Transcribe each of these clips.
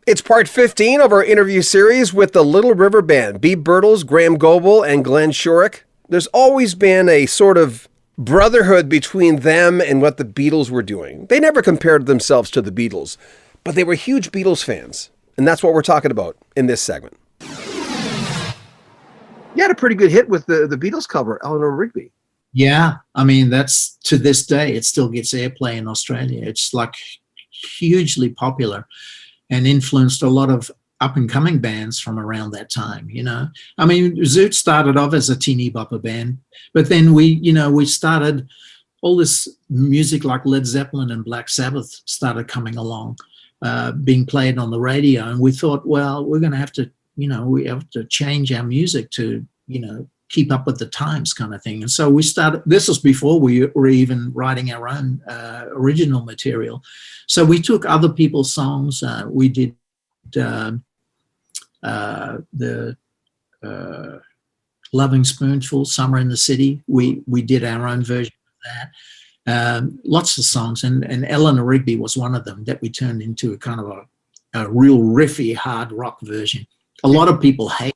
It's part 15 of our interview series with the Little River Band, Beeb Birtles, Graham Goble, and Glenn Shorrock. There's always been a sort of brotherhood between them and what the Beatles were doing. They never compared themselves to the Beatles, but they were huge Beatles fans. And that's what we're talking about in this segment. You had a pretty good hit with the Beatles cover, Eleanor Rigby. Yeah, I mean, that's to this day, it still gets airplay in Australia. It's like hugely popular and influenced a lot of up-and-coming bands from around that time, you know. I mean, Zoot started off as a teeny bopper band, but then we started all this music like Led Zeppelin and Black Sabbath started coming along, being played on the radio, and we thought, well, we're going to have to, we have to change our music to, keep up with the times kind of thing. And so we started, this was before we were even writing our own original material. So we took other people's songs. We did the Loving Spoonful, Summer in the City. We did our own version of that. Lots of songs. And Eleanor Rigby was one of them that we turned into a kind of a real riffy hard rock version. A lot of people hate it,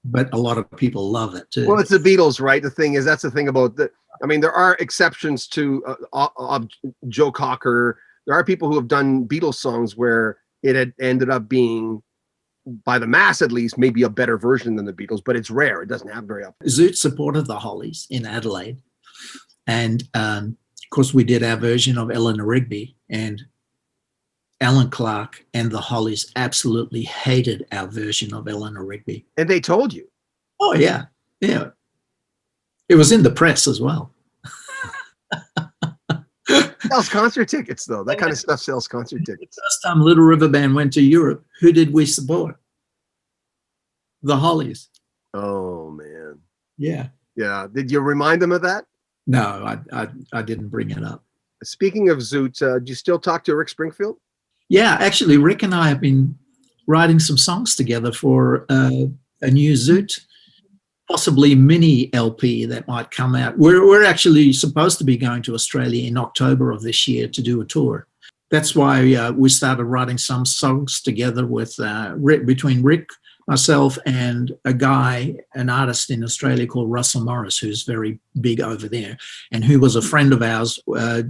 but a lot of people love it too. Well, it's the Beatles, right? The thing is, that's the thing about there are exceptions to Joe Cocker. There are people who have done Beatles songs where it had ended up being, by the mass at least, maybe a better version than the Beatles, but it's rare. It doesn't happen very often. Zoot supported the Hollies in Adelaide. And of course, we did our version of Eleanor Rigby, and Alan Clark and the Hollies absolutely hated our version of Eleanor Rigby. And they told you? Oh, yeah. Yeah. It was in the press as well. Sells concert tickets, though. That kind of stuff sells concert tickets. The first time Little River Band went to Europe, who did we support? The Hollies. Oh, man. Yeah. Yeah. Did you remind them of that? No, I didn't bring it up. Speaking of Zoot, do you still talk to Rick Springfield? Yeah, actually, Rick and I have been writing some songs together for a new Zoot, possibly mini LP that might come out. We're actually supposed to be going to Australia in October of this year to do a tour. That's why we started writing some songs together with between Rick, myself, and a guy, an artist in Australia called Russell Morris, who's very big over there, and who was a friend of ours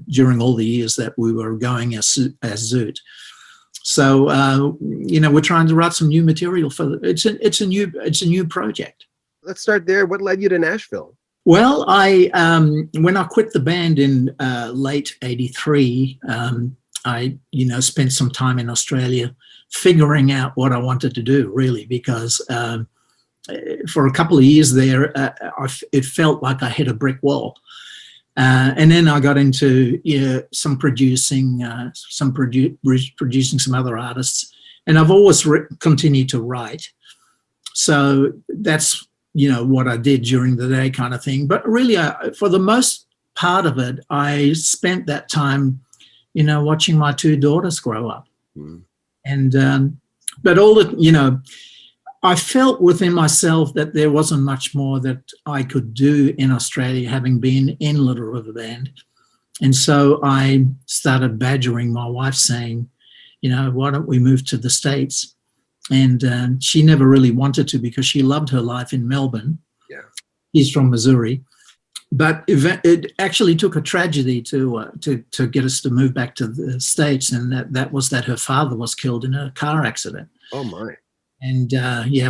during all the years that we were going as Zoot. So we're trying to write some new material for it's a new project. Let's start there. What led you to Nashville? Well, I when I quit the band in late '83, I spent some time in Australia figuring out what I wanted to do, really, because for a couple of years there, it felt like I hit a brick wall. And then I got into some producing, producing some other artists, and I've always continued to write. So that's what I did during the day, kind of thing. But really, for the most part of it, I spent that time, watching my two daughters grow up. Mm. And but all the I felt within myself that there wasn't much more that I could do in Australia, having been in Little River Band. And so I started badgering my wife, saying, why don't we move to the States? And she never really wanted to, because she loved her life in Melbourne. Yeah, she's from Missouri. But it actually took a tragedy to get us to move back to the States, and that was that her father was killed in a car accident. Oh, my. And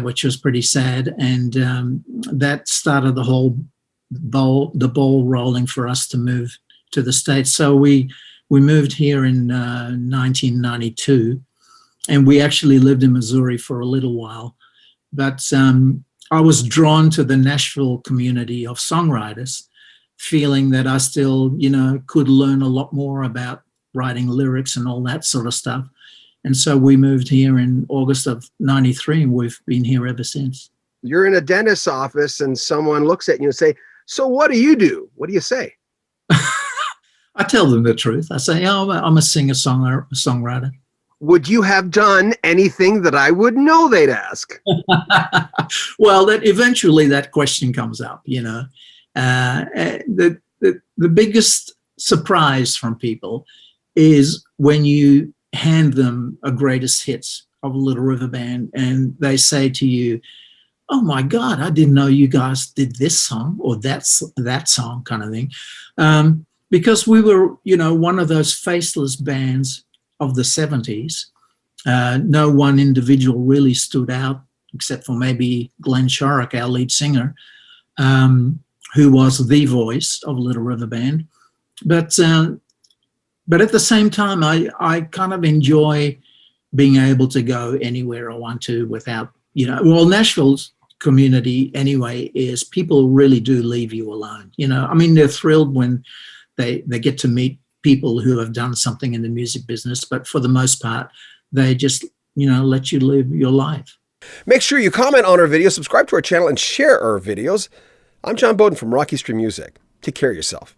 which was pretty sad. And that started the whole ball rolling for us to move to the States. So we moved here in 1992, and we actually lived in Missouri for a little while. But I was drawn to the Nashville community of songwriters, feeling that I still, could learn a lot more about writing lyrics and all that sort of stuff. And so we moved here in August of '93, and we've been here ever since. You're in a dentist's office and someone looks at you and say, so what do you do? What do you say? I tell them the truth. I say, I'm a singer-songwriter. Would you have done anything that I would know they'd ask? Well, eventually that question comes up, The biggest surprise from people is when you hand them a greatest hits of a Little River Band and they say to you, "Oh my God, I didn't know you guys did this song or that song," kind of thing. Because we were, one of those faceless bands of the 70s. No one individual really stood out except for maybe Glenn Shorrock, our lead singer, who was the voice of Little River Band. But at the same time, I kind of enjoy being able to go anywhere I want to without, Nashville's community anyway is people really do leave you alone. They're thrilled when they get to meet people who have done something in the music business, but for the most part, they just, let you live your life. Make sure you comment on our video, subscribe to our channel, and share our videos. I'm John Beaudin from Rocky Street Music. Take care of yourself.